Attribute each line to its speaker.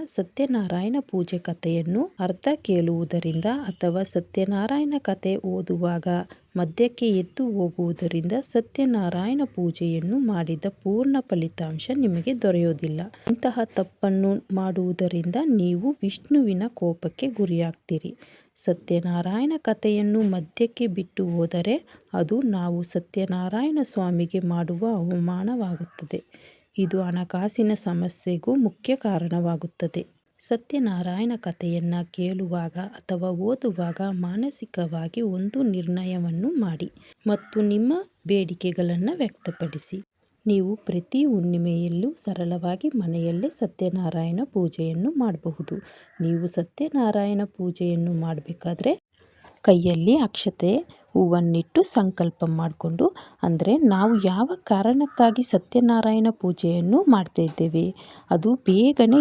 Speaker 1: ಸತ್ಯನಾರಾಯಣ ಪೂಜೆ ಕಥೆಯನ್ನು ಅರ್ಥ ಕೇಳುವುದರಿಂದ ಅಥವಾ ಸತ್ಯನಾರಾಯಣ ಕಥೆ ಓದುವಾಗ ಮಧ್ಯಕ್ಕೆ ಎದ್ದು ಹೋಗುವುದರಿಂದ ಸತ್ಯನಾರಾಯಣ ಪೂಜೆಯನ್ನು ಮಾಡಿದ ಪೂರ್ಣ ಫಲಿತಾಂಶ ನಿಮಗೆ ದೊರೆಯೋದಿಲ್ಲ. ಇಂತಹ ತಪ್ಪನ್ನು ಮಾಡುವುದರಿಂದ ನೀವು ವಿಷ್ಣುವಿನ ಕೋಪಕ್ಕೆ ಗುರಿಯಾಗ್ತೀರಿ. ಸತ್ಯನಾರಾಯಣ ಕಥೆಯನ್ನು ಮಧ್ಯಕ್ಕೆ ಬಿಟ್ಟು ಹೋದರೆ ಅದು ನಾವು ಸತ್ಯನಾರಾಯಣ ಸ್ವಾಮಿಗೆ ಮಾಡುವ ಅವಮಾನವಾಗುತ್ತದೆ. ಇದು ಹಣಕಾಸಿನ ಸಮಸ್ಯೆಗೂ ಮುಖ್ಯ ಕಾರಣವಾಗುತ್ತದೆ. ಸತ್ಯನಾರಾಯಣ ಕಥೆಯನ್ನು ಕೇಳುವಾಗ ಅಥವಾ ಓದುವಾಗ ಮಾನಸಿಕವಾಗಿ ಒಂದು ನಿರ್ಣಯವನ್ನು ಮಾಡಿ ಮತ್ತು ನಿಮ್ಮ ಬೇಡಿಕೆಗಳನ್ನು ವ್ಯಕ್ತಪಡಿಸಿ. ನೀವು ಪ್ರತಿ ಹುಣ್ಣಿಮೆಯಲ್ಲೂ ಸರಳವಾಗಿ ಮನೆಯಲ್ಲೇ ಸತ್ಯನಾರಾಯಣ ಪೂಜೆಯನ್ನು ಮಾಡಬಹುದು. ನೀವು ಸತ್ಯನಾರಾಯಣ ಪೂಜೆಯನ್ನು ಮಾಡಬೇಕಾದ್ರೆ ಕೈಯಲ್ಲಿ ಅಕ್ಷತೆ ಹೂವನ್ನಿಟ್ಟು ಸಂಕಲ್ಪ ಮಾಡಿಕೊಂಡು, ಅಂದರೆ ನಾವು ಯಾವ ಕಾರಣಕ್ಕಾಗಿ ಸತ್ಯನಾರಾಯಣ ಪೂಜೆಯನ್ನು ಮಾಡ್ತಾ ಇದ್ದೇವೆ ಅದು ಬೇಗನೆ